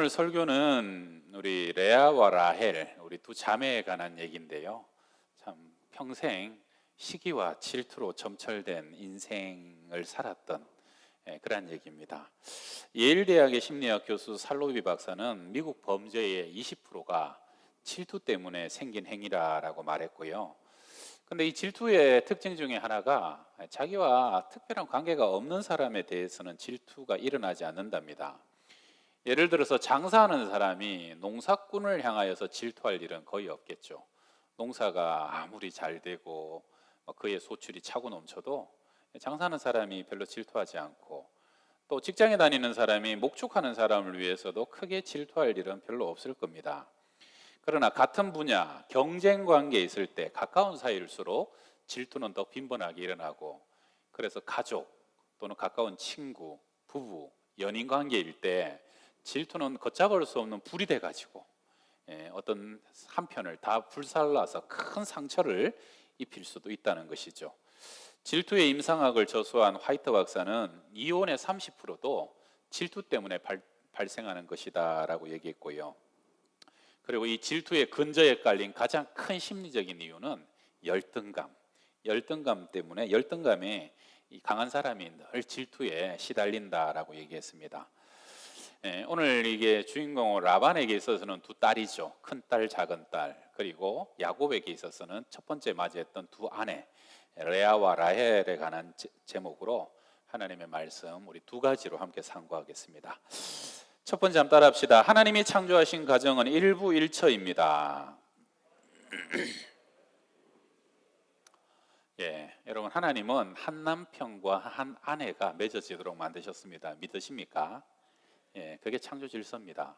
오늘 설교는 우리 레아와 라헬, 우리 두 자매에 관한 얘기인데요. 참 평생 시기와 질투로 점철된 인생을 살았던 그런 얘기입니다. 예일대학의 심리학 교수 살로비 박사는 미국 범죄의 20%가 질투 때문에 생긴 행위라고 말했고요. 근데 이 질투의 특징 중에 하나가 자기와 특별한 관계가 없는 사람에 대해서는 질투가 일어나지 않는답니다. 예를 들어서 장사하는 사람이 농사꾼을 향하여서 질투할 일은 거의 없겠죠. 농사가 아무리 잘 되고 그의 소출이 차고 넘쳐도 장사하는 사람이 별로 질투하지 않고, 또 직장에 다니는 사람이 목축하는 사람을 위해서도 크게 질투할 일은 별로 없을 겁니다. 그러나 같은 분야, 경쟁 관계에 있을 때 가까운 사이일수록 질투는 더 빈번하게 일어나고, 그래서 가족 또는 가까운 친구, 부부, 연인 관계일 때 질투는 걷잡을 수 없는 불이 돼가지고 어떤 한편을 다 불살라서 큰 상처를 입힐 수도 있다는 것이죠. 질투의 임상학을 저수한 화이트 박사는 이혼의 30%도 질투 때문에 발생하는 것이다 라고 얘기했고요. 그리고 이 질투의 근저에 깔린 가장 큰 심리적인 이유는 열등감 때문에, 열등감에 강한 사람이 늘 질투에 시달린다라고 얘기했습니다. 오늘 이게 주인공 라반에게 있어서는 두 딸이죠. 큰 딸, 작은 딸. 그리고 야곱에게 있어서는 첫 번째 맞이했던 두 아내 레아와 라헬에 관한 제목으로 하나님의 말씀 우리 두 가지로 함께 상고하겠습니다. 첫 번째 한번 따라합시다. 하나님이 창조하신 가정은 일부일처입니다. 여러분, 하나님은 한 남편과 한 아내가 맺어지도록 만드셨습니다. 믿으십니까? 그게 창조 질서입니다.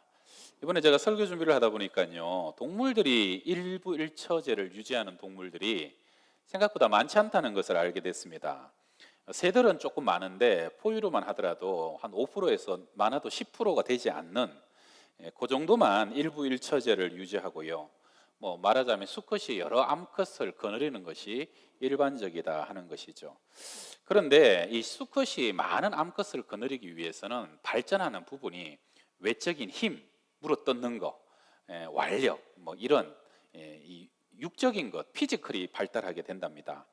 이번에 제가 설교 준비를 하다 보니까요, 동물들이 일부일처제를 유지하는 동물들이 생각보다 많지 않다는 것을 알게 됐습니다. 새들은 조금 많은데 포유류만 하더라도 한 5%에서 많아도 10%가 되지 않는 그 정도만 일부일처제를 유지하고요. 말하자면 수컷이 여러 암컷을 거느리는 것이 일반적이다 하는 것이죠. 그런데 이 수컷이 많은 암컷을 거느리기 위해서는 발전하는 부분이 외적인 힘, 물어뜯는 거, 완력, 이런 이 육적인 것, 피지컬이 발달하게 된답니다.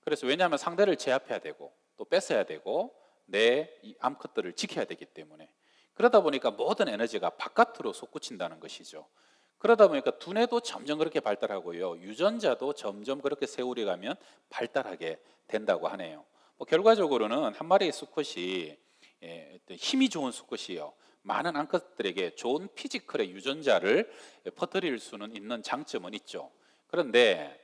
그래서 왜냐하면 상대를 제압해야 되고 또 뺏어야 되고 내 이 암컷들을 지켜야 되기 때문에, 그러다 보니까 모든 에너지가 바깥으로 솟구친다는 것이죠. 그러다 보니까 두뇌도 점점 그렇게 발달하고요, 유전자도 점점 그렇게 세월이 가면 발달하게 된다고 하네요. 결과적으로는 한 마리의 수컷이 힘이 좋은 수컷이요, 많은 암컷들에게 좋은 피지컬의 유전자를 퍼뜨릴 수는 있는 장점은 있죠. 그런데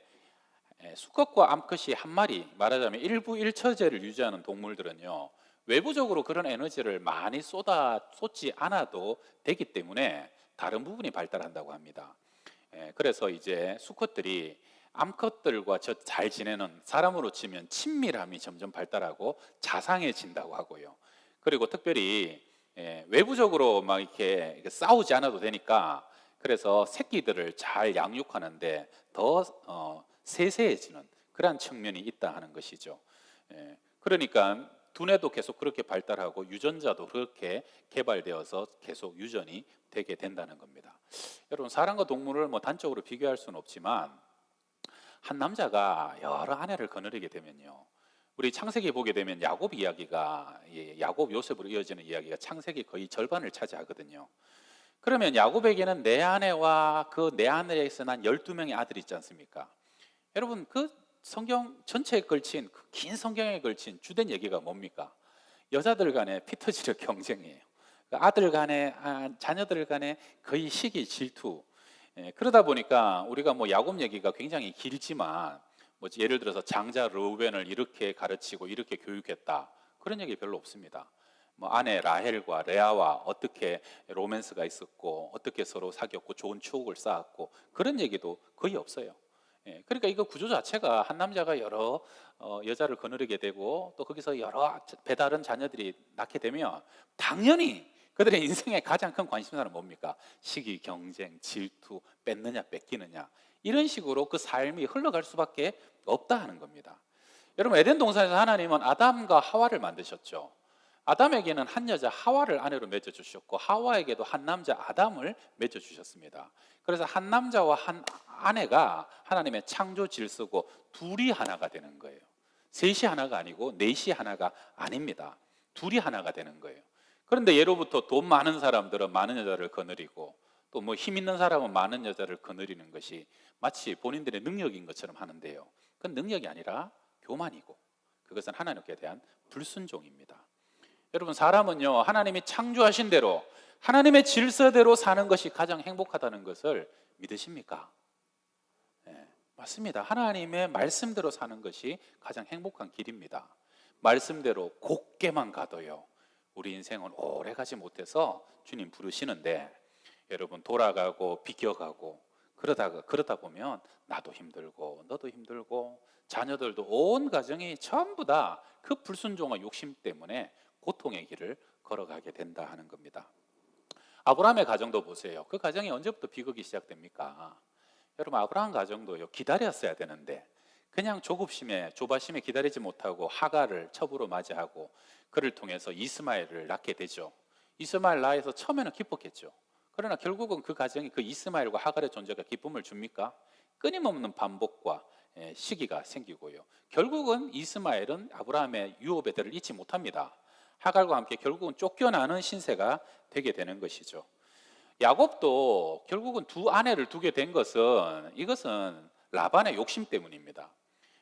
수컷과 암컷이 한 마리, 말하자면 일부일처제를 유지하는 동물들은요, 외부적으로 그런 에너지를 많이 쏟지 않아도 되기 때문에 다른 부분이 발달한다고 합니다. 그래서 이제 수컷들이 암컷들과 잘 지내는, 사람으로 치면 친밀함이 점점 발달하고 자상해진다고 하고요. 그리고 특별히 외부적으로 막 이렇게 싸우지 않아도 되니까, 그래서 새끼들을 잘 양육하는데 더 세세해지는 그러한 측면이 있다 하는 것이죠. 그러니까 두뇌도 계속 그렇게 발달하고 유전자도 그렇게 개발되어서 계속 유전이 되게 된다는 겁니다. 여러분, 사람과 동물을 단적으로 비교할 수는 없지만 한 남자가 여러 아내를 거느리게 되면요, 우리 창세기 보게 되면 야곱 이야기가, 야곱 요셉으로 이어지는 이야기가 창세기 거의 절반을 차지하거든요. 그러면 야곱에게는 네 아내와 그 네 아내에서 난 12명의 아들이 있지 않습니까? 여러분, 그 성경 전체에 걸친, 그 긴 성경에 걸친 주된 얘기가 뭡니까? 여자들 간의 피 터지는 경쟁이에요. 아들 간에, 자녀들 간에 거의 시기, 질투. 그러다 보니까 우리가 야곱 얘기가 굉장히 길지만, 예를 들어서 장자 르우벤을 이렇게 가르치고 이렇게 교육했다, 그런 얘기 별로 없습니다. 아내 라헬과 레아와 어떻게 로맨스가 있었고 어떻게 서로 사귀었고 좋은 추억을 쌓았고, 그런 얘기도 거의 없어요. 그러니까 이거 구조 자체가 한 남자가 여러 여자를 거느리게 되고 또 거기서 여러 배다른 자녀들이 낳게 되면 당연히 그들의 인생의 가장 큰 관심사는 뭡니까? 시기, 경쟁, 질투, 뺏느냐 뺏기느냐, 이런 식으로 그 삶이 흘러갈 수밖에 없다 하는 겁니다. 여러분, 에덴 동산에서 하나님은 아담과 하와를 만드셨죠. 아담에게는 한 여자 하와를 아내로 맺어 주셨고 하와에게도 한 남자 아담을 맺어 주셨습니다. 그래서 한 남자와 한 아내가 하나님의 창조 질서고 둘이 하나가 되는 거예요. 셋이 하나가 아니고 넷이 하나가 아닙니다. 둘이 하나가 되는 거예요. 그런데 예로부터 돈 많은 사람들은 많은 여자를 거느리고 또 뭐 힘 있는 사람은 많은 여자를 거느리는 것이 마치 본인들의 능력인 것처럼 하는데요. 그건 능력이 아니라 교만이고 그것은 하나님께 대한 불순종입니다. 여러분, 사람은요 하나님이 창조하신 대로 하나님의 질서대로 사는 것이 가장 행복하다는 것을 믿으십니까? 네, 맞습니다. 하나님의 말씀대로 사는 것이 가장 행복한 길입니다. 말씀대로 곱게만 가도요 우리 인생은 오래 가지 못해서 주님 부르시는데, 여러분 돌아가고 비껴가고 그러다 보면 나도 힘들고 너도 힘들고 자녀들도 온 가정이 전부 다 그 불순종과 욕심 때문에 고통의 길을 걸어가게 된다 하는 겁니다. 아브라함의 가정도 보세요. 그 가정이 언제부터 비극이 시작됩니까? 여러분, 아브라함 가정도요 기다렸어야 되는데 그냥 조바심에 기다리지 못하고 하갈을 첩으로 맞이하고 그를 통해서 이스마엘을 낳게 되죠. 이스마엘 낳아서 처음에는 기뻤겠죠. 그러나 결국은 그 가정이 그 이스마엘과 하갈의 존재가 기쁨을 줍니까? 끊임없는 반복과 시기가 생기고요. 결국은 이스마엘은 아브라함의 유업의 대를 잊지 못합니다. 하갈과 함께 결국은 쫓겨나는 신세가 되게 되는 것이죠. 야곱도 결국은 두 아내를 두게 된 이것은 라반의 욕심 때문입니다.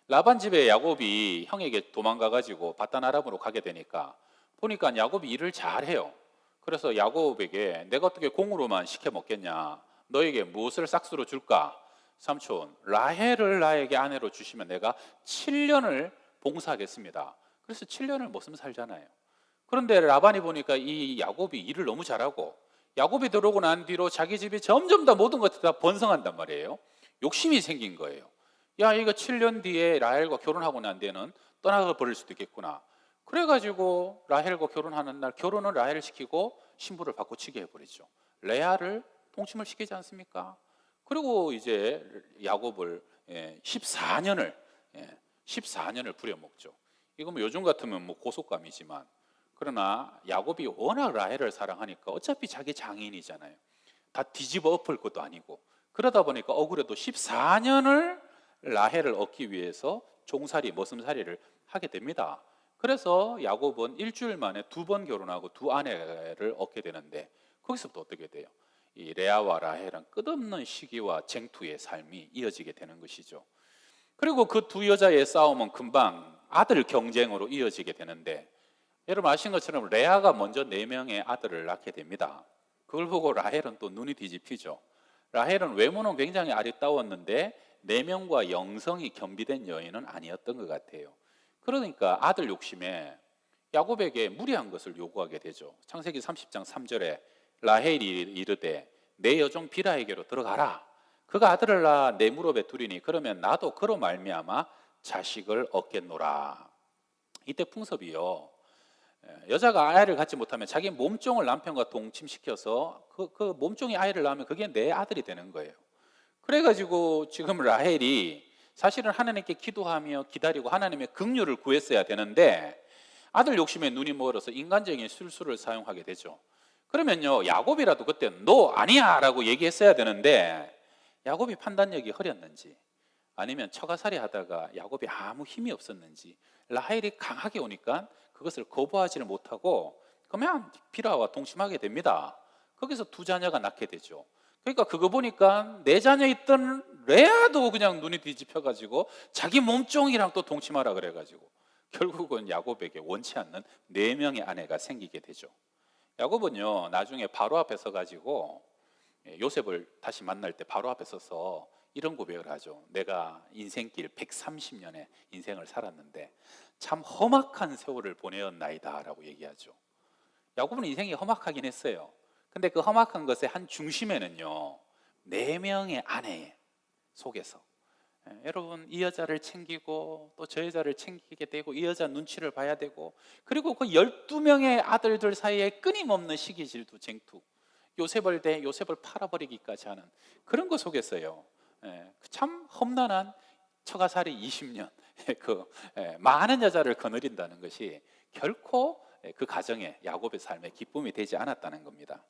라반 집에 야곱이 형에게 도망가가지고 바단 아람으로 가게 되니까 보니까 야곱이 일을 잘해요. 그래서 야곱에게 내가 어떻게 공으로만 시켜 먹겠냐, 너에게 무엇을 싹수로 줄까? 삼촌, 라헬을 나에게 아내로 주시면 내가 7년을 봉사하겠습니다. 그래서 7년을 머슴 살잖아요. 그런데 라반이 보니까 이 야곱이 일을 너무 잘하고 야곱이 들어오고 난 뒤로 자기 집이 점점 더 모든 것들이 다 번성한단 말이에요. 욕심이 생긴 거예요. 야, 이거 7년 뒤에 라헬과 결혼하고 난 뒤에는 떠나가 버릴 수도 있겠구나. 그래가지고 라헬과 결혼하는 날 결혼을 라헬을 시키고 신부를 바꿔치기 해버리죠. 레아를 통침을 시키지 않습니까? 그리고 이제 야곱을 14년을 부려먹죠. 이거 뭐 요즘 같으면 뭐 고속감이지만, 그러나 야곱이 워낙 라헬을 사랑하니까 어차피 자기 장인이잖아요. 다 뒤집어 엎을 것도 아니고, 그러다 보니까 억울해도 14년을 라헬을 얻기 위해서 종살이 머슴살이를 하게 됩니다. 그래서 야곱은 일주일 만에 2번 결혼하고 2 아내를 얻게 되는데, 거기서부터 어떻게 돼요? 이 레아와 라헬은 끝없는 시기와 쟁투의 삶이 이어지게 되는 것이죠. 그리고 그 두 여자의 싸움은 금방 아들 경쟁으로 이어지게 되는데, 여러분 아신 것처럼 레아가 먼저 4명의 아들을 낳게 됩니다. 그걸 보고 라헬은 또 눈이 뒤집히죠. 라헬은 외모는 굉장히 아리따웠는데 4명과 영성이 겸비된 여인은 아니었던 것 같아요. 그러니까 아들 욕심에 야곱에게 무리한 것을 요구하게 되죠. 창세기 30장 3절에 라헬이 이르되 내 여종 비라에게로 들어가라. 그가 아들을 낳아 내 무릎에 두리니 그러면 나도 그로 말미암아 자식을 얻겠노라. 이때 풍섭이요, 여자가 아이를 갖지 못하면 자기 몸종을 남편과 동침시켜서 그 몸종이 아이를 낳으면 그게 내 아들이 되는 거예요. 그래가지고 지금 라헬이 사실은 하나님께 기도하며 기다리고 하나님의 긍휼을 구했어야 되는데 아들 욕심에 눈이 멀어서 인간적인 술수를 사용하게 되죠. 그러면요 야곱이라도 그때 너 아니야 라고 얘기했어야 되는데, 야곱이 판단력이 흐렸는지 아니면 처가살이 하다가 야곱이 아무 힘이 없었는지 라헬이 강하게 오니까 그것을 거부하지를 못하고 그러면 비라와 동침하게 됩니다. 거기서 2 자녀가 낳게 되죠. 그러니까 그거 보니까 4 자녀 있던 레아도 그냥 눈이 뒤집혀가지고 자기 몸종이랑 또 동침하라 그래가지고 결국은 야곱에게 원치 않는 4명의 아내가 생기게 되죠. 야곱은요 나중에 바로 앞에 서가지고 요셉을 다시 만날 때 바로 앞에 서서 이런 고백을 하죠. 내가 인생길 130년의 인생을 살았는데 참 험악한 세월을 보내었나이다 라고 얘기하죠. 야곱은 인생이 험악하긴 했어요. 근데 그 험악한 것의 한 중심에는요 4명의 아내 속에서 여러분 이 여자를 챙기고 또 저 여자를 챙기게 되고 이 여자 눈치를 봐야 되고, 그리고 그 12명의 아들들 사이에 끊임없는 시기질투 쟁투, 요셉을 팔아버리기까지 하는 그런 것 속에서요 참 험난한 처가살이 20년 많은 여자를 거느린다는 것이 결코 그 가정에 야곱의 삶에 기쁨이 되지 않았다는 겁니다.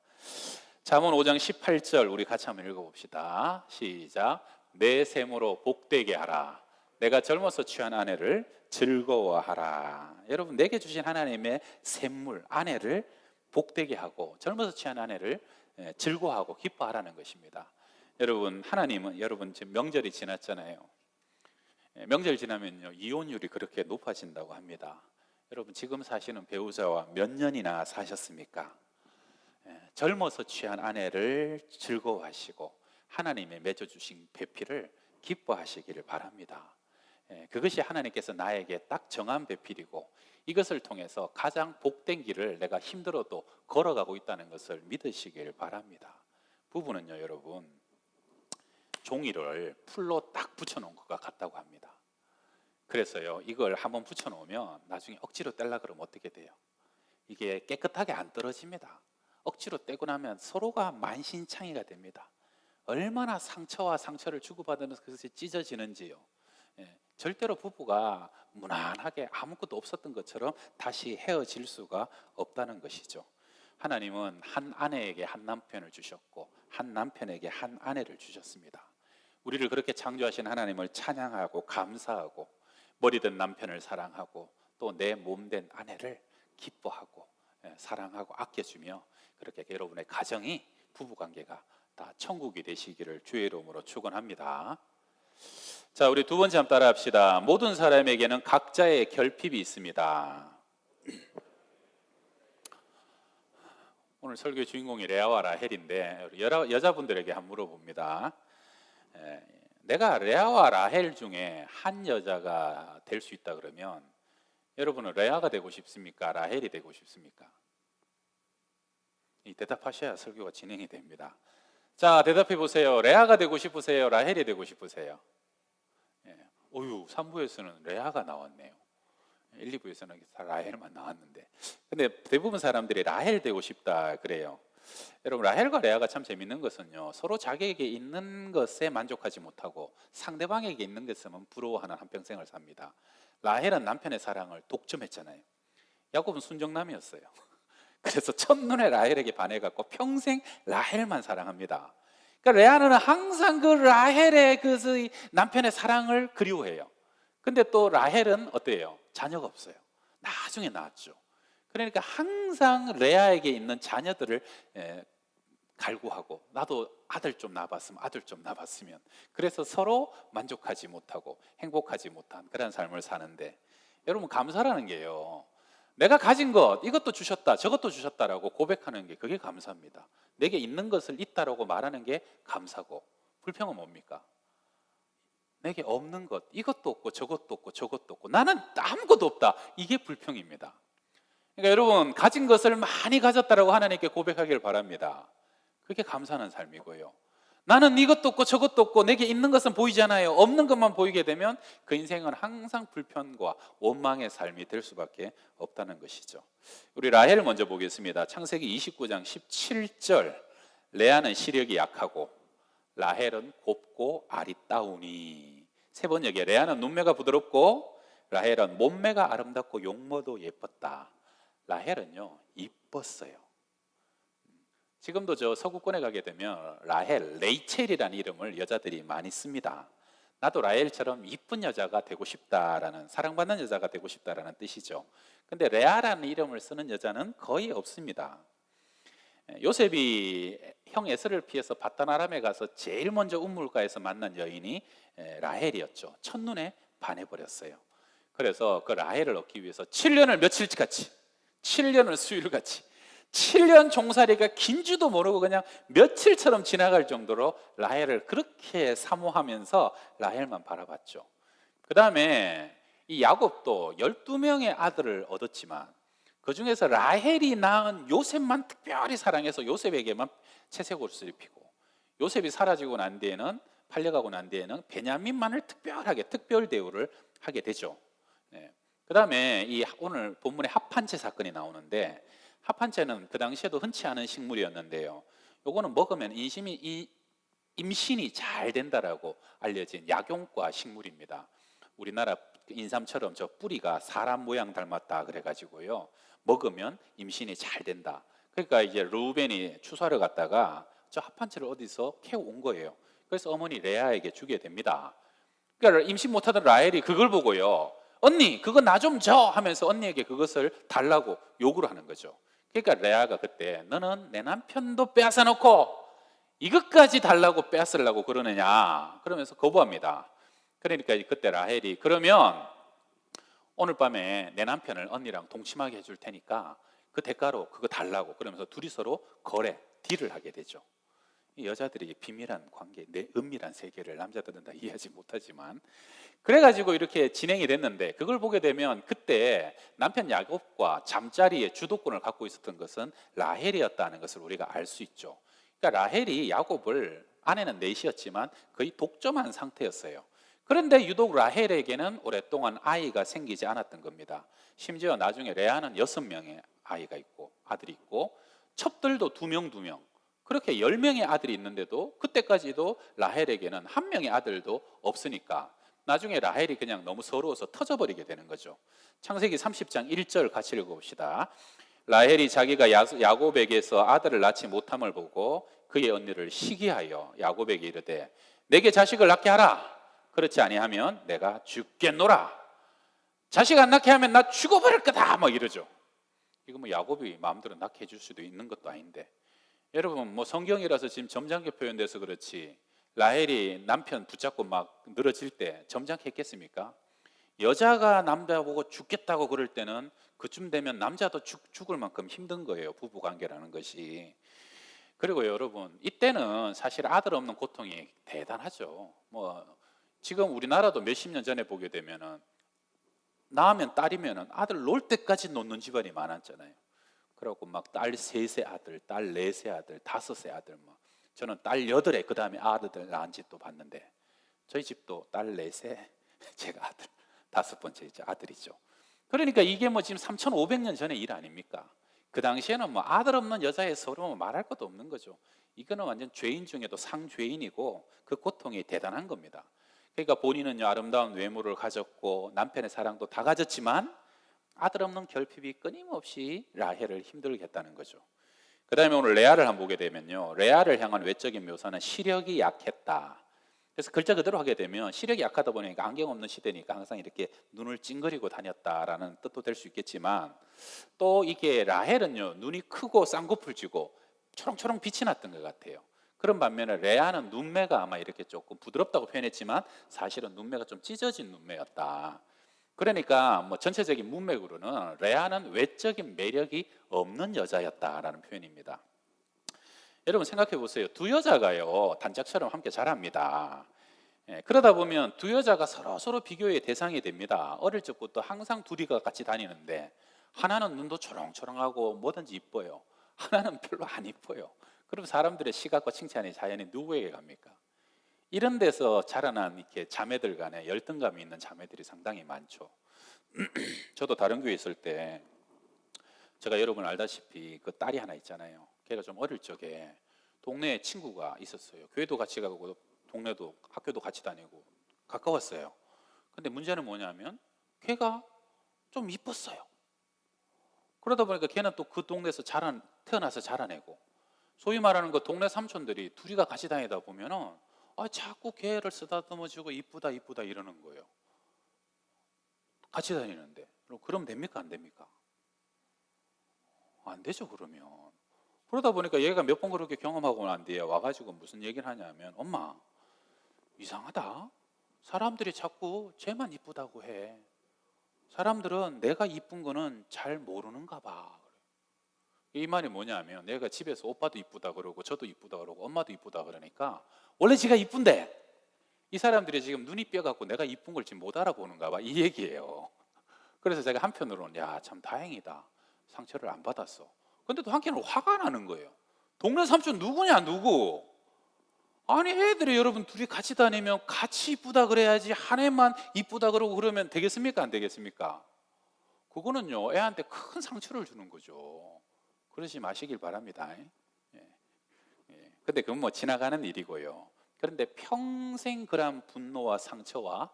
잠언 5장 18절 우리 같이 한번 읽어봅시다. 시작. 내 셈으로 복되게 하라. 내가 젊어서 취한 아내를 즐거워하라. 여러분, 내게 주신 하나님의 샘물 아내를 복되게 하고 젊어서 취한 아내를 즐거워하고 기뻐하라는 것입니다. 여러분, 하나님은 여러분 지금 명절이 지났잖아요. 명절 지나면요 이혼율이 그렇게 높아진다고 합니다. 여러분, 지금 사시는 배우자와 몇 년이나 사셨습니까? 젊어서 취한 아내를 즐거워하시고 하나님의 맺어주신 배필을 기뻐하시기를 바랍니다. 그것이 하나님께서 나에게 딱 정한 배필이고 이것을 통해서 가장 복된 길을 내가 힘들어도 걸어가고 있다는 것을 믿으시길 바랍니다. 부부는요 여러분, 종이를 풀로 딱 붙여놓은 것과 같다고 합니다. 그래서요 이걸 한번 붙여놓으면 나중에 억지로 떼려 그러면 어떻게 돼요? 이게 깨끗하게 안 떨어집니다. 억지로 떼고 나면 서로가 만신창이가 됩니다. 얼마나 상처와 상처를 주고받으면서 그것이 찢어지는지요. 절대로 부부가 무난하게 아무것도 없었던 것처럼 다시 헤어질 수가 없다는 것이죠. 하나님은 한 아내에게 한 남편을 주셨고 한 남편에게 한 아내를 주셨습니다. 우리를 그렇게 창조하신 하나님을 찬양하고 감사하고 머리든 남편을 사랑하고 또 내 몸된 아내를 기뻐하고 사랑하고 아껴주며 그렇게 여러분의 가정이 부부관계가 다 천국이 되시기를 주의 이름으로 축원합니다. 자, 우리 두 번째 한번 따라 합시다. 모든 사람에게는 각자의 결핍이 있습니다. 오늘 설교의 주인공이 레아와 라헬인데 여자분들에게 한번 물어봅니다. 내가 레아와 라헬 중에 한 여자가 될 수 있다 그러면 여러분은 레아가 되고 싶습니까? 라헬이 되고 싶습니까? 이 대답하셔야 설교가 진행이 됩니다. 자, 대답해 보세요. 레아가 되고 싶으세요? 라헬이 되고 싶으세요? 어유, 3부에서는 레아가 나왔네요. 1, 2부에서는 라헬만 나왔는데, 근데 대부분 사람들이 라헬 되고 싶다 그래요. 여러분, 라헬과 레아가 참 재밌는 것은요, 서로 자기에게 있는 것에 만족하지 못하고 상대방에게 있는 것에만 부러워하는 한평생을 삽니다. 라헬은 남편의 사랑을 독점했잖아요. 야곱은 순정남이었어요. 그래서 첫눈에 라헬에게 반해갖고 평생 라헬만 사랑합니다. 그러니까 레아는 항상 그 라헬의 그 남편의 사랑을 그리워해요. 근데 또 라헬은 어때요? 자녀가 없어요. 나중에 낳았죠. 그러니까 항상 레아에게 있는 자녀들을 갈구하고 나도 아들 좀 낳아봤으면 아들 좀 낳아봤으면, 그래서 서로 만족하지 못하고 행복하지 못한 그런 삶을 사는데, 여러분 감사라는 게요, 내가 가진 것 이것도 주셨다 저것도 주셨다라고 고백하는 게 그게 감사입니다. 내게 있는 것을 있다라고 말하는 게 감사고, 불평은 뭡니까? 내게 없는 것 이것도 없고 저것도 없고 저것도 없고 나는 아무것도 없다, 이게 불평입니다. 그러니까 여러분, 가진 것을 많이 가졌다라고 하나님께 고백하기를 바랍니다. 그게 감사하는 삶이고요. 나는 이것도 없고 저것도 없고 내게 있는 것은 보이지 않아요. 없는 것만 보이게 되면 그 인생은 항상 불편과 원망의 삶이 될 수밖에 없다는 것이죠. 우리 라헬을 먼저 보겠습니다. 창세기 29장 17절. 레아는 시력이 약하고 라헬은 곱고 아리따우니. 세 번역에 레아는 눈매가 부드럽고 라헬은 몸매가 아름답고 용모도 예뻤다. 라헬은요 이뻤어요. 지금도 저 서구권에 가게 되면 라헬, 레이첼이라는 이름을 여자들이 많이 씁니다. 나도 라헬처럼 이쁜 여자가 되고 싶다라는, 사랑받는 여자가 되고 싶다라는 뜻이죠. 근데 레아라는 이름을 쓰는 여자는 거의 없습니다. 요셉이 형 에서를 피해서 바단 아람에 가서 제일 먼저 우물가에서 만난 여인이 라헬이었죠. 첫눈에 반해버렸어요. 그래서 그 라헬을 얻기 위해서 7년을 며칠같이, 7년을 수일같이, 7년 종살이가 긴 줄도 모르고 그냥 며칠처럼 지나갈 정도로 라헬을 그렇게 사모하면서 라헬만 바라봤죠. 그 다음에 이 야곱도 12명의 아들을 얻었지만 그 중에서 라헬이 낳은 요셉만 특별히 사랑해서 요셉에게만 채색 옷을 입히고, 요셉이 사라지고 난 뒤에는, 팔려가고 난 뒤에는 베냐민만을 특별하게 특별 대우를 하게 되죠. 그 다음에 이 오늘 본문에 합판체 사건이 나오는데, 합판체는 그 당시에도 흔치 않은 식물이었는데요, 요거는 먹으면 임신이 잘 된다라고 알려진 약용과 식물입니다. 우리나라 인삼처럼 저 뿌리가 사람 모양 닮았다 그래가지고요. 먹으면 임신이 잘 된다. 그러니까 이제 르우벤이 추수하러 갔다가 저 합판치를 어디서 캐온 거예요. 그래서 어머니 레아에게 주게 됩니다. 그러니까 임신 못하던 라헬이 그걸 보고요. 언니 그거 나 좀 줘 하면서 언니에게 그것을 달라고 요구를 하는 거죠. 그러니까 레아가 그때 너는 내 남편도 빼앗아 놓고 이것까지 달라고 빼앗으려고 그러느냐 그러면서 거부합니다. 그러니까 그때 라헬이 그러면 오늘 밤에 내 남편을 언니랑 동침하게 해줄 테니까 그 대가로 그거 달라고 그러면서 둘이 서로 거래, 딜을 하게 되죠. 이 여자들이 비밀한 관계, 내 은밀한 세계를 남자들은 다 이해하지 못하지만 그래가지고 이렇게 진행이 됐는데 그걸 보게 되면 그때 남편 야곱과 잠자리의 주도권을 갖고 있었던 것은 라헬이었다는 것을 우리가 알 수 있죠. 그러니까 라헬이 야곱을 아내는 넷이었지만 거의 독점한 상태였어요. 그런데 유독 라헬에게는 오랫동안 아이가 생기지 않았던 겁니다. 심지어 나중에 레아는 6명의 아이가 있고 아들이 있고 첩들도 2명 그렇게 10명의 아들이 있는데도 그때까지도 라헬에게는 1명의 아들도 없으니까 나중에 라헬이 그냥 너무 서러워서 터져버리게 되는 거죠. 창세기 30장 1절 같이 읽어봅시다. 라헬이 자기가 야곱에게서 아들을 낳지 못함을 보고 그의 언니를 시기하여 야곱에게 이르되 내게 자식을 낳게 하라. 그렇지 아니하면 내가 죽겠노라. 자식 안 낳게 하면 나 죽어버릴 거다 막 이러죠. 이거 뭐 야곱이 마음대로 낳게 해줄 수도 있는 것도 아닌데 여러분 뭐 성경이라서 지금 점잖게 표현돼서 그렇지 라헬이 남편 붙잡고 막 늘어질 때 점잖게 했겠습니까? 여자가 남자 보고 죽겠다고 그럴 때는 그쯤 되면 남자도 죽을 만큼 힘든 거예요. 부부관계라는 것이. 그리고 여러분 이때는 사실 아들 없는 고통이 대단하죠. 뭐 지금 우리나라도 몇십 년 전에 보게 되면은 낳으면 딸이면은 아들 놓을 때까지 놓는 집안이 많았잖아요. 그래갖고 막 딸 셋의 아들, 딸 넷의 아들, 5의 아들 뭐 저는 딸 8에 그 다음에 아들들 낳은 집도 봤는데 저희 집도 딸 4에 제가 아들 5번째 이제 아들이죠. 그러니까 이게 뭐 지금 3,500년 전의 일 아닙니까? 그 당시에는 뭐 아들 없는 여자의 서러움은 말할 것도 없는 거죠. 이거는 완전 죄인 중에도 상죄인이고 그 고통이 대단한 겁니다. 그러니까 본인은요 아름다운 외모를 가졌고 남편의 사랑도 다 가졌지만 아들 없는 결핍이 끊임없이 라헬을 힘들게 했다는 거죠. 그 다음에 오늘 레아를 한번 보게 되면요 레아를 향한 외적인 묘사는 시력이 약했다. 그래서 글자 그대로 하게 되면 시력이 약하다 보니까 안경 없는 시대니까 항상 이렇게 눈을 찡그리고 다녔다라는 뜻도 될 수 있겠지만 또 이게 라헬은요 눈이 크고 쌍꺼풀 쥐고 초롱초롱 빛이 났던 것 같아요. 그런 반면에 레아는 눈매가 아마 이렇게 조금 부드럽다고 표현했지만 사실은 눈매가 좀 찢어진 눈매였다. 그러니까 뭐 전체적인 문맥으로는 레아는 외적인 매력이 없는 여자였다라는 표현입니다. 여러분 생각해 보세요. 두 여자가요 단짝처럼 함께 자랍니다. 그러다 보면 두 여자가 서로 비교의 대상이 됩니다. 어릴 적부터 항상 둘이가 같이 다니는데 하나는 눈도 초롱초롱하고 뭐든지 이뻐요. 하나는 별로 안 이뻐요. 그럼 사람들의 시각과 칭찬이 자연히 누구에게 갑니까? 이런 데서 자라난 이렇게 자매들 간에 열등감이 있는 자매들이 상당히 많죠. 저도 다른 교회 있을 때 제가 여러분 알다시피 그 딸이 하나 있잖아요. 걔가 좀 어릴 적에 동네에 친구가 있었어요. 교회도 같이 가고 동네도 학교도 같이 다니고 가까웠어요. 근데 문제는 뭐냐면 걔가 좀 이뻤어요. 그러다 보니까 걔는 또 그 동네에서 태어나서 자라내고 소위 말하는 그 동네 삼촌들이 둘이가 같이 다니다 보면은 자꾸 걔를 쓰다듬어주고 이쁘다 이러는 거예요. 같이 다니는데 그럼 됩니까 안 됩니까? 안 되죠. 그러면 그러다 보니까 얘가 몇 번 그렇게 경험하고 난 뒤에 와가지고 무슨 얘기를 하냐면 엄마 이상하다. 사람들이 자꾸 쟤만 이쁘다고 해. 사람들은 내가 이쁜 거는 잘 모르는가 봐. 이 말이 뭐냐면 내가 집에서 오빠도 이쁘다 그러고 저도 이쁘다 그러고 엄마도 이쁘다 그러니까 원래 지가 이쁜데 이 사람들이 지금 눈이 뼈갖고 내가 이쁜 걸 지금 못 알아보는가 봐 이 얘기예요. 그래서 제가 한편으로는 참 다행이다. 상처를 안 받았어. 근데 또 한편으로 화가 나는 거예요. 동네 삼촌 누구냐 누구? 아니 애들이 여러분 둘이 같이 다니면 같이 이쁘다 그래야지 한 애만 이쁘다 그러고 그러면 되겠습니까 안 되겠습니까? 그거는요 애한테 큰 상처를 주는 거죠. 그러지 마시길 바랍니다. 근데 그건 뭐 지나가는 일이고요. 그런데 평생 그런 분노와 상처와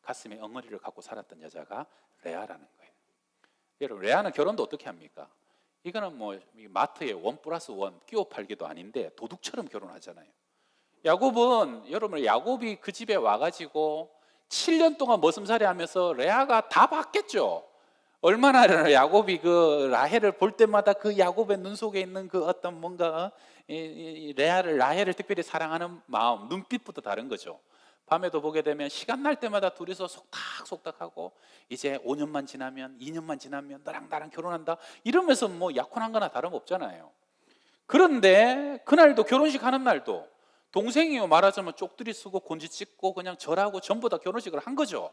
가슴에 엉어리를 갖고 살았던 여자가 레아라는 거예요. 여러분, 레아는 결혼도 어떻게 합니까? 이거는 뭐 마트에 1+1 끼워 팔기도 아닌데 도둑처럼 결혼하잖아요. 야곱은, 여러분, 야곱이 그 집에 와가지고 7년 동안 머슴살이 하면서 레아가 다 봤겠죠. 얼마나 야곱이 그 라헬을 볼 때마다 그 야곱의 눈 속에 있는 그 어떤 뭔가 이 라헬을 특별히 사랑하는 마음, 눈빛부터 다른 거죠. 밤에도 보게 되면 시간 날 때마다 둘이서 속닥속닥하고, 이제 5년만 지나면, 2년만 지나면 나랑 결혼한다 이러면서 뭐 약혼한 거나 다름없잖아요. 그런데 그날도, 결혼식 하는 날도 동생이요 말하자면 쪽두리 쓰고 곤지 찍고 그냥 절하고 전부 다 결혼식을 한 거죠.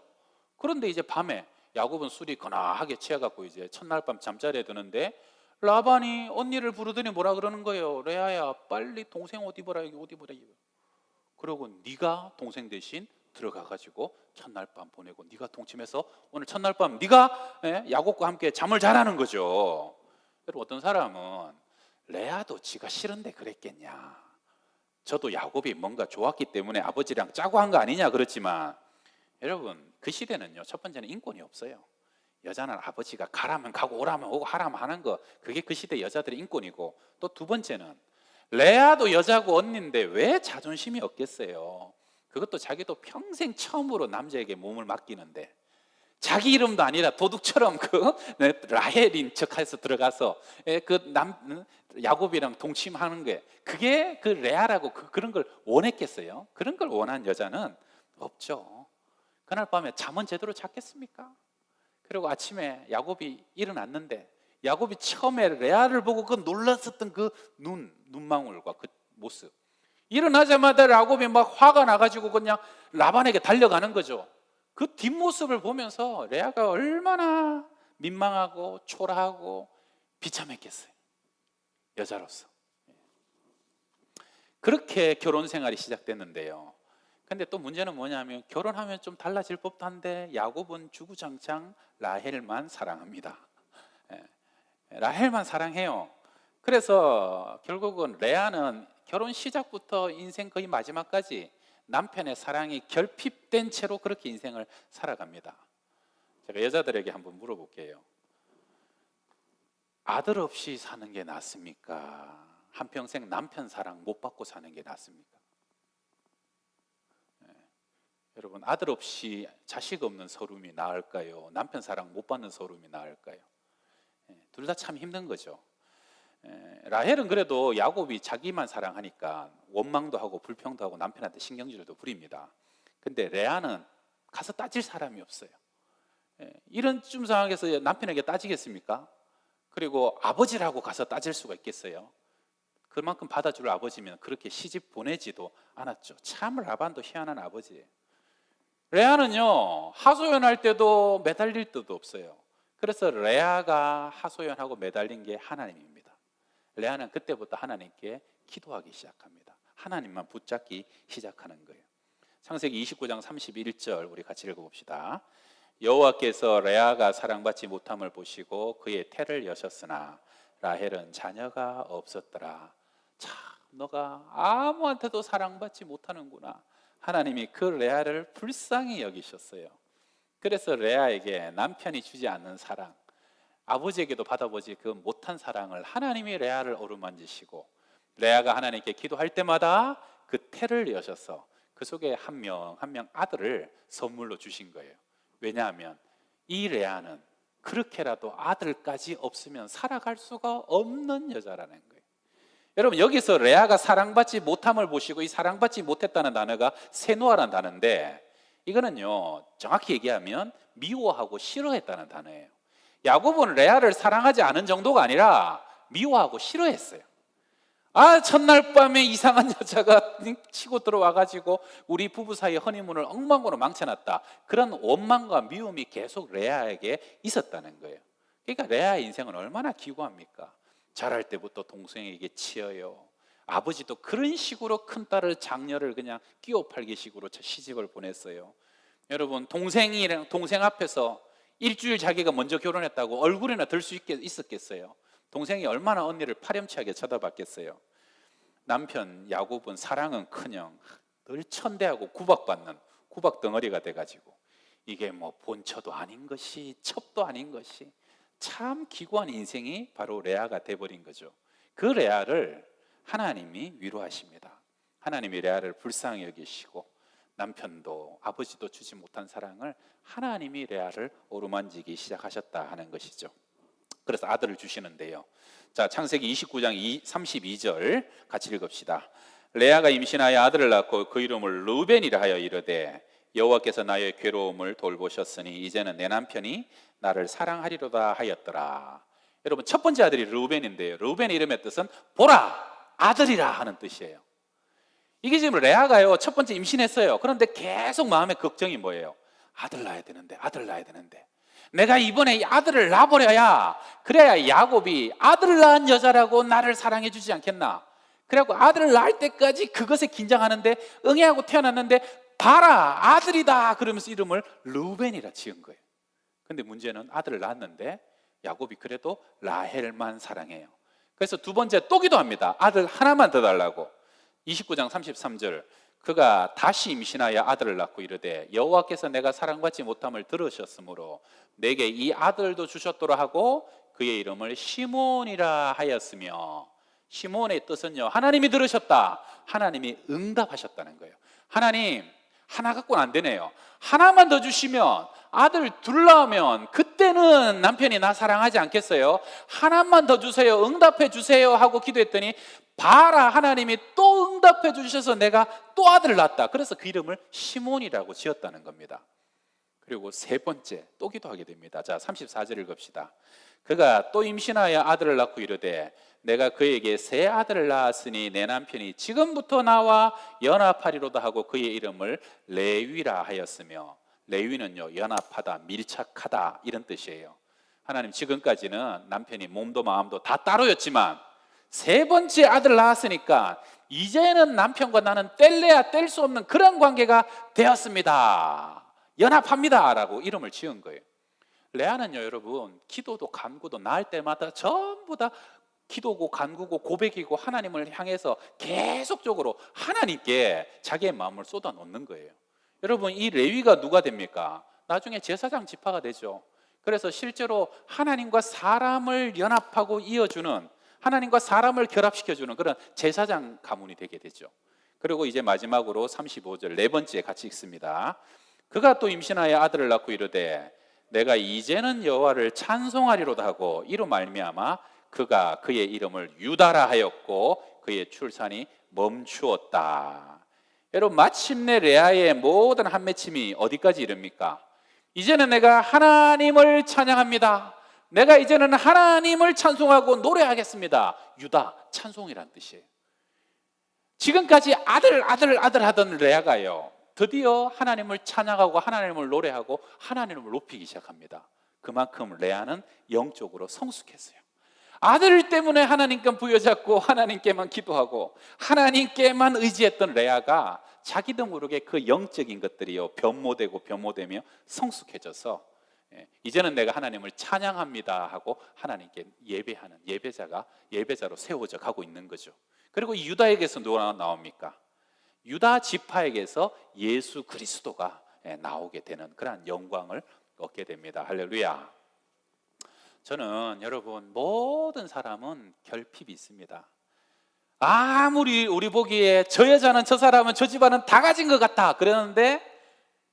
그런데 이제 밤에 야곱은 술이 거나하게 취해갖고 이제 첫날 밤 잠자리에 드는데 라반이 언니를 부르더니 뭐라 그러는 거예요. 레아야, 빨리 동생 옷 입어라. 여기 옷 입어라. 그러고 네가 동생 대신 들어가가지고 첫날 밤 보내고 네가 동침해서 오늘 첫날 밤 네가 야곱과 함께 잠을 자라는 거죠. 여러분, 어떤 사람은 레아도 지가 싫은데 그랬겠냐, 저도 야곱이 뭔가 좋았기 때문에 아버지랑 짜고 한 거 아니냐 그렇지만, 여러분, 그 시대는요, 첫 번째는 인권이 없어요. 여자는 아버지가 가라면 가고 오라면 오고 하라면 하는 거, 그게 그 시대 여자들의 인권이고, 또 두 번째는 레아도 여자고 언니인데 왜 자존심이 없겠어요. 그것도 자기도 평생 처음으로 남자에게 몸을 맡기는데 자기 이름도 아니라 도둑처럼 그 라헬인 척해서 들어가서 야곱이랑 동침하는 게, 그게 그 레아라고 그런 걸 원했겠어요? 그런 걸 원한 여자는 없죠. 그날 밤에 잠은 제대로 잤겠습니까? 그리고 아침에 야곱이 일어났는데, 야곱이 처음에 레아를 보고 그 놀랐었던 그 눈망울과 그 모습, 일어나자마자 야곱이 막 화가 나가지고 그냥 라반에게 달려가는 거죠. 그 뒷모습을 보면서 레아가 얼마나 민망하고 초라하고 비참했겠어요, 여자로서. 그렇게 결혼 생활이 시작됐는데요. 근데 또 문제는 뭐냐면, 결혼하면 좀 달라질 법도 한데 야곱은 주구장창 라헬만 사랑합니다. 라헬만 사랑해요. 그래서 결국은 레아는 결혼 시작부터 인생 거의 마지막까지 남편의 사랑이 결핍된 채로 그렇게 인생을 살아갑니다. 제가 여자들에게 한번 물어볼게요. 아들 없이 사는 게 낫습니까? 한평생 남편 사랑 못 받고 사는 게 낫습니까? 여러분, 아들 없이 자식 없는 서름이 나을까요? 남편 사랑 못 받는 서름이 나을까요? 둘 다 참 힘든 거죠. 라헬은 그래도 야곱이 자기만 사랑하니까 원망도 하고 불평도 하고 남편한테 신경질도 부립니다. 근데 레아는 가서 따질 사람이 없어요. 이런 쯤 상황에서 남편에게 따지겠습니까? 그리고 아버지라고 가서 따질 수가 있겠어요? 그만큼 받아줄 아버지면 그렇게 시집 보내지도 않았죠. 참 라반도 희한한 아버지예요. 레아는요, 하소연할 때도 매달릴 때도 없어요. 그래서 레아가 하소연하고 매달린 게 하나님입니다. 레아는 그때부터 하나님께 기도하기 시작합니다. 하나님만 붙잡기 시작하는 거예요. 창세기 29장 31절 우리 같이 읽어봅시다. 여호와께서 레아가 사랑받지 못함을 보시고 그의 태를 여셨으나 라헬은 자녀가 없었더라. 참, 너가 아무한테도 사랑받지 못하는구나. 하나님이 그 레아를 불쌍히 여기셨어요. 그래서 레아에게 남편이 주지 않는 사랑, 아버지에게도 받아보지 그 못한 사랑을 하나님이 레아를 어루만지시고, 레아가 하나님께 기도할 때마다 그 태를 여셔서 그 속에 한 명 한 명 아들을 선물로 주신 거예요. 왜냐하면 이 레아는 그렇게라도 아들까지 없으면 살아갈 수가 없는 여자라는 거예요. 여러분, 여기서 레아가 사랑받지 못함을 보시고, 이 사랑받지 못했다는 단어가 세노아라는 단어인데, 이거는요, 정확히 얘기하면 미워하고 싫어했다는 단어예요. 야곱은 레아를 사랑하지 않은 정도가 아니라 미워하고 싫어했어요. 첫날 밤에 이상한 여자가 치고 들어와가지고 우리 부부 사이의 허니문을 엉망으로 망쳐놨다. 그런 원망과 미움이 계속 레아에게 있었다는 거예요. 그러니까 레아의 인생은 얼마나 기구합니까? 자랄 때부터 동생에게 치여요. 아버지도 그런 식으로 큰딸을, 장녀를 그냥 끼워 팔기 식으로 시집을 보냈어요. 여러분, 동생 앞에서 일주일 자기가 먼저 결혼했다고 얼굴이나 들 수 있었겠어요? 동생이 얼마나 언니를 파렴치하게 쳐다봤겠어요? 남편 야곱은 사랑은 커녕 늘 천대하고 구박받는 구박 덩어리가 돼가지고 이게 뭐 본처도 아닌 것이 첩도 아닌 것이 참 기구한 인생이 바로 레아가 돼버린 거죠. 그 레아를 하나님이 위로하십니다. 하나님이 레아를 불쌍히 여기시고 남편도 아버지도 주지 못한 사랑을 하나님이 레아를 어루만지기 시작하셨다 하는 것이죠. 그래서 아들을 주시는데요. 자, 창세기 29장 32절 같이 읽읍시다. 레아가 임신하여 아들을 낳고 그 이름을 르우벤이라 하여 이르되 여호와께서 나의 괴로움을 돌보셨으니 이제는 내 남편이 나를 사랑하리로다 하였더라. 여러분, 첫 번째 아들이 르우벤인데요, 르우벤의 이름의 뜻은 보라, 아들이라 하는 뜻이에요. 이게 지금 레아가요, 첫 번째 임신했어요. 그런데 계속 마음의 걱정이 뭐예요? 아들 낳아야 되는데, 아들 낳아야 되는데, 내가 이번에 아들을 낳아버려야, 그래야 야곱이 아들을 낳은 여자라고 나를 사랑해 주지 않겠나. 그래갖고 아들을 낳을 때까지 그것에 긴장하는데 응애하고 태어났는데 봐라, 아들이다 그러면서 이름을 르우벤이라 지은 거예요. 근데 문제는 아들을 낳았는데 야곱이 그래도 라헬만 사랑해요. 그래서 두 번째 또 기도합니다. 아들 하나만 더 달라고. 29장 33절, 그가 다시 임신하여 아들을 낳고 이르되 여호와께서 내가 사랑받지 못함을 들으셨으므로 내게 이 아들도 주셨도록 하고 그의 이름을 시몬이라 하였으며, 시몬의 뜻은요, 하나님이 들으셨다, 하나님이 응답하셨다는 거예요. 하나님, 하나 갖고는 안 되네요. 하나만 더 주시면, 아들 둘 낳으면 그때는 남편이 나 사랑하지 않겠어요? 하나만 더 주세요, 응답해 주세요 하고 기도했더니 봐라, 하나님이 또 응답해 주셔서 내가 또 아들을 낳았다. 그래서 그 이름을 시몬이라고 지었다는 겁니다. 그리고 세 번째 또 기도하게 됩니다. 자, 34절 읽읍시다. 그가 또 임신하여 아들을 낳고 이르되 내가 그에게 새 아들을 낳았으니 내 남편이 지금부터 나와 연합하리로다 하고 그의 이름을 레위라 하였으며, 레위는요, 연합하다, 밀착하다 이런 뜻이에요. 하나님, 지금까지는 남편이 몸도 마음도 다 따로였지만 세 번째 아들 낳았으니까 이제는 남편과 나는 뗄래야 뗄 수 없는 그런 관계가 되었습니다, 연합합니다 라고 이름을 지은 거예요. 레아는요, 여러분, 기도도 간구도 낳을 때마다 전부 다 기도고 간구고 고백이고 하나님을 향해서 계속적으로 하나님께 자기의 마음을 쏟아놓는 거예요. 여러분, 이 레위가 누가 됩니까? 나중에 제사장 지파가 되죠. 그래서 실제로 하나님과 사람을 연합하고 이어주는, 하나님과 사람을 결합시켜주는 그런 제사장 가문이 되게 되죠. 그리고 이제 마지막으로 35절 네 번째 같이 읽습니다. 그가 또 임신하여 아들을 낳고 이르되 내가 이제는 여호와를 찬송하리로다 하고 이로 말미암아 그가 그의 이름을 유다라 하였고 그의 출산이 멈추었다. 여러분, 마침내 레아의 모든 한맺힘이 어디까지 이릅니까? 이제는 내가 하나님을 찬양합니다, 내가 이제는 하나님을 찬송하고 노래하겠습니다. 유다, 찬송이란 뜻이에요. 지금까지 아들 하던 레아가요, 드디어 하나님을 찬양하고 하나님을 노래하고 하나님을 높이기 시작합니다. 그만큼 레아는 영적으로 성숙했어요. 아들 때문에 하나님께 부여잡고 하나님께만 기도하고 하나님께만 의지했던 레아가 자기도 모르게 그 영적인 것들이요, 변모되며 성숙해져서 이제는 내가 하나님을 찬양합니다 하고 하나님께 예배하는 예배자로 세워져 가고 있는 거죠. 그리고 유다에게서 누가 나옵니까? 유다 지파에게서 예수 그리스도가 나오게 되는 그러한 영광을 얻게 됩니다. 할렐루야. 저는 여러분, 모든 사람은 결핍이 있습니다. 아무리 우리 보기에 저 여자는 저 사람은 저 집안은 다 가진 것 같아 그러는데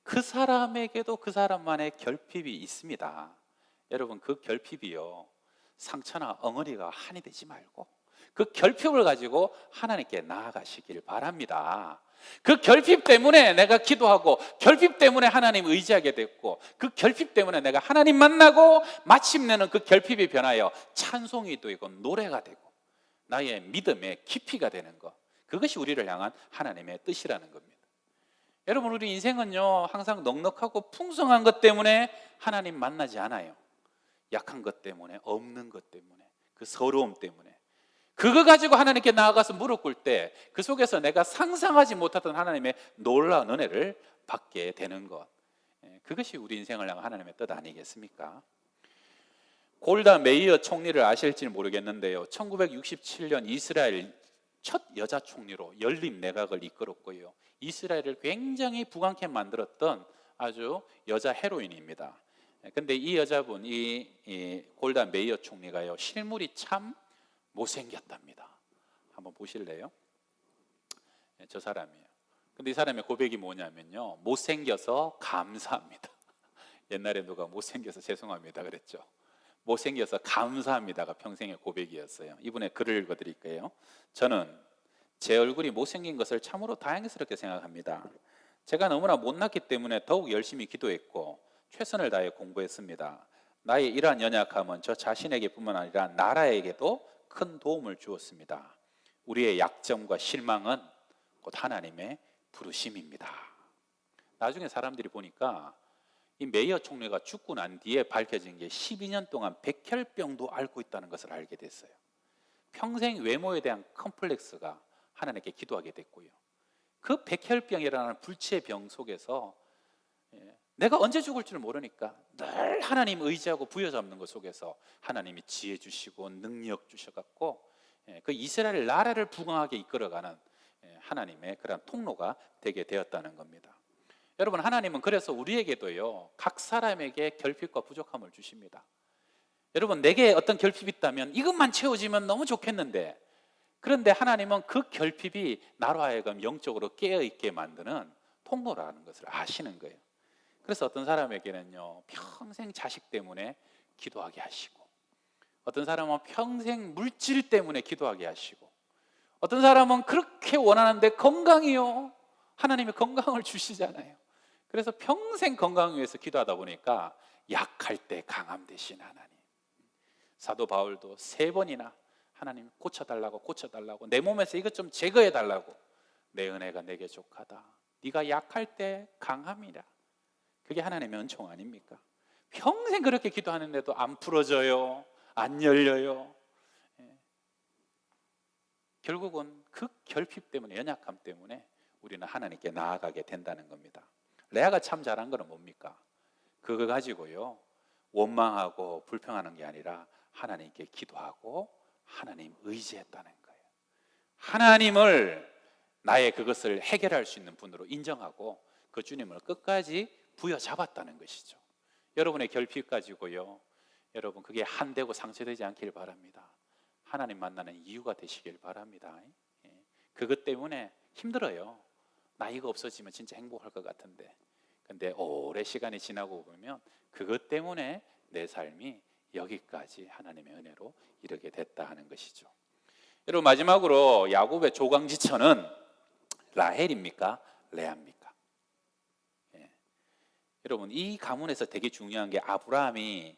그 사람에게도 그 사람만의 결핍이 있습니다. 여러분, 그 결핍이요, 상처나 엉어리가 한이 되지 말고 그 결핍을 가지고 하나님께 나아가시길 바랍니다. 그 결핍 때문에 내가 기도하고 결핍 때문에 하나님 의지하게 됐고 그 결핍 때문에 내가 하나님 만나고 마침내는 그 결핍이 변하여 찬송이 되고 노래가 되고 나의 믿음의 깊이가 되는 것, 그것이 우리를 향한 하나님의 뜻이라는 겁니다. 여러분, 우리 인생은요, 항상 넉넉하고 풍성한 것 때문에 하나님 만나지 않아요. 약한 것 때문에, 없는 것 때문에, 그 서러움 때문에, 그거 가지고 하나님께 나아가서 무릎 꿇을 때 그 속에서 내가 상상하지 못하던 하나님의 놀라운 은혜를 받게 되는 것, 그것이 우리 인생을 향한 하나님의 뜻 아니겠습니까? 골다 메이어 총리를 아실지 모르겠는데요, 1967년 이스라엘 첫 여자 총리로 연립 내각을 이끌었고요, 이스라엘을 굉장히 부강케 만들었던 아주 여자 헤로인입니다. 근데 이 여자분, 이 골다 메이어 총리가요, 실물이 참 못생겼답니다. 한번 보실래요? 저 사람이에요. 근데 이 사람의 고백이 뭐냐면요, 못생겨서 감사합니다. 옛날에 누가 못생겨서 죄송합니다 그랬죠. 못생겨서 감사합니다가 평생의 고백이었어요. 이분의 글을 읽어드릴게요. 저는 제 얼굴이 못생긴 것을 참으로 다행스럽게 생각합니다. 제가 너무나 못났기 때문에 더욱 열심히 기도했고 최선을 다해 공부했습니다. 나의 이러한 연약함은 저 자신에게뿐만 아니라 나라에게도 큰 도움을 주었습니다. 우리의 약점과 실망은 곧 하나님의 부르심입니다. 나중에 사람들이 보니까 이 메이어 총리가 죽고 난 뒤에 밝혀진 게 12년 동안 백혈병도 앓고 있다는 것을 알게 됐어요. 평생 외모에 대한 컴플렉스가 하나님께 기도하게 됐고요. 그 백혈병이라는 불치의 병 속에서 내가 언제 죽을 줄 모르니까 늘 하나님 의지하고 부여잡는 것 속에서 하나님이 지혜 주시고 능력 주셔갖고 그 이스라엘 나라를 부강하게 이끌어가는 하나님의 그런 통로가 되게 되었다는 겁니다. 여러분, 하나님은 그래서 우리에게도요, 각 사람에게 결핍과 부족함을 주십니다. 여러분, 내게 어떤 결핍이 있다면 이것만 채워지면 너무 좋겠는데, 그런데 하나님은 그 결핍이 나로 하여금 영적으로 깨어있게 만드는 통로라는 것을 아시는 거예요. 그래서 어떤 사람에게는요, 평생 자식 때문에 기도하게 하시고, 어떤 사람은 평생 물질 때문에 기도하게 하시고, 어떤 사람은 그렇게 원하는데 건강이요, 하나님이 건강을 주시잖아요. 그래서 평생 건강 위해서 기도하다 보니까 약할 때 강함 되신 하나님. 사도 바울도 3번이나 하나님 고쳐달라고 내 몸에서 이것 좀 제거해달라고, 내 은혜가 내게 족하다, 네가 약할 때 강함이라. 그게 하나님의 은총 아닙니까? 평생 그렇게 기도하는데도 안 풀어져요, 안 열려요. 결국은 그 결핍 때문에, 연약함 때문에 우리는 하나님께 나아가게 된다는 겁니다. 레아가 참 잘한 거는 뭡니까? 그거 가지고요, 원망하고 불평하는 게 아니라 하나님께 기도하고 하나님 의지했다는 거예요. 하나님을 나의 그것을 해결할 수 있는 분으로 인정하고 그 주님을 끝까지 부여잡았다는 것이죠. 여러분의 결핍 가지고요, 여러분 그게 한되고 상처되지 않길 바랍니다. 하나님 만나는 이유가 되시길 바랍니다. 그것 때문에 힘들어요. 나 이거 없어지면 진짜 행복할 것 같은데, 근데 오래 시간이 지나고 보면 그것 때문에 내 삶이 여기까지 하나님의 은혜로 이르게 됐다 하는 것이죠. 여러분, 마지막으로 야곱의 조강지처는 라헬입니까? 레아입니까? 여러분, 이 가문에서 되게 중요한 게 아브라함이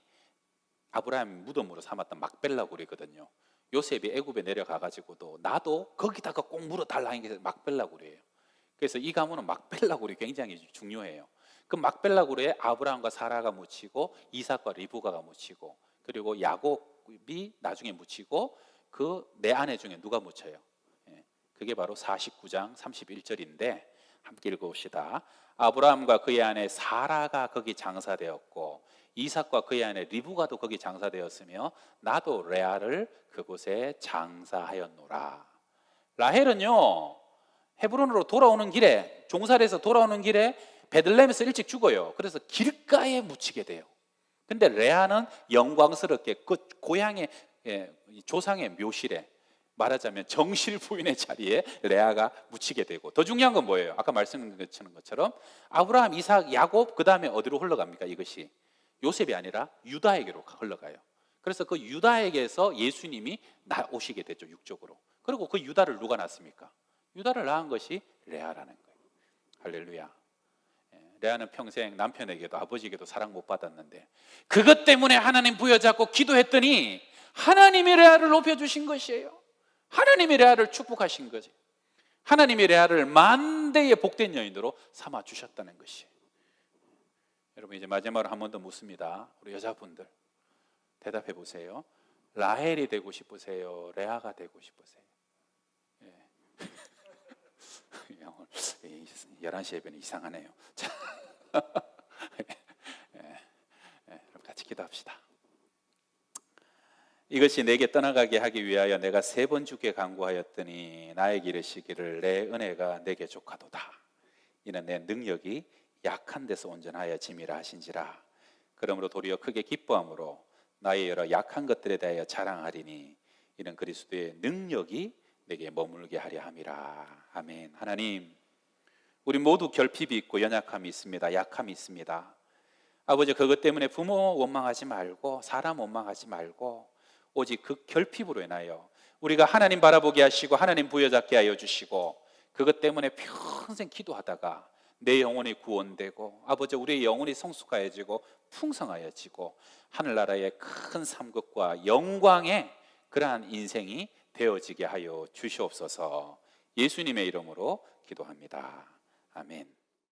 무덤으로 삼았던 막벨라 굴이거든요. 요셉이 애굽에 내려가가지고도 나도 거기다가 꼭 물어달라는 게 막벨라 굴이에요. 그래서 이 가문은 막벨라 굴이 굉장히 중요해요. 그 막벨라 굴에 아브라함과 사라가 묻히고 이삭과 리브가가 묻히고, 그리고 야곱이 나중에 묻히고, 그 네 아내 중에 누가 묻혀요? 그게 바로 49장 31절인데 함께 읽어봅시다. 아브라함과 그의 아내 사라가 거기 장사되었고 이삭과 그의 아내 리브가도 거기 장사되었으며 나도 레아를 그곳에 장사하였노라. 라헬은요, 헤브론으로 돌아오는 길에, 종살이에서 돌아오는 길에 베들레헴에서 일찍 죽어요. 그래서 길가에 묻히게 돼요. 근데 레아는 영광스럽게 그 고향의 조상의 묘실에, 말하자면 정실 부인의 자리에 레아가 묻히게 되고, 더 중요한 건 뭐예요? 아까 말씀드린 것처럼 아브라함, 이삭, 야곱, 그 다음에 어디로 흘러갑니까? 이것이 요셉이 아니라 유다에게로 흘러가요. 그래서 그 유다에게서 예수님이 오시게 됐죠, 육적으로. 그리고 그 유다를 누가 낳습니까? 유다를 낳은 것이 레아라는 거예요. 할렐루야. 레아는 평생 남편에게도 아버지에게도 사랑 못 받았는데 그것 때문에 하나님 부여잡고 기도했더니 하나님이 레아를 높여주신 것이에요. 하나님이 레아를 축복하신 거지. 하나님이 레아를 만대의 복된 여인으로 삼아 주셨다는 것이에요. 여러분, 이제 마지막으로 한 번 더 묻습니다. 우리 여자분들 대답해 보세요. 라헬이 되고 싶으세요? 레아가 되고 싶으세요? 11시 예배는 이상하네요. 자, 같이 기도합시다. 이것이 내게 떠나가게 하기 위하여 내가 3번 주께 간구하였더니 나에게 이르시기를 내 은혜가 내게 족하도다. 이는 내 능력이 약한 데서 온전하여 짐이라 하신지라. 그러므로 도리어 크게 기뻐함으로 나의 여러 약한 것들에 대하여 자랑하리니 이는 그리스도의 능력이 내게 머물게 하려 함이라. 아멘. 하나님, 우리 모두 결핍이 있고 연약함이 있습니다. 약함이 있습니다. 아버지, 그것 때문에 부모 원망하지 말고 사람 원망하지 말고 오직 그 결핍으로 인하여 우리가 하나님 바라보게 하시고 하나님 부여잡게 하여 주시고, 그것 때문에 평생 기도하다가 내 영혼이 구원되고 아버지 우리의 영혼이 성숙하여지고 풍성하여지고 하늘나라의 큰 상급과 영광의 그러한 인생이 되어지게 하여 주시옵소서. 예수님의 이름으로 기도합니다. 아멘.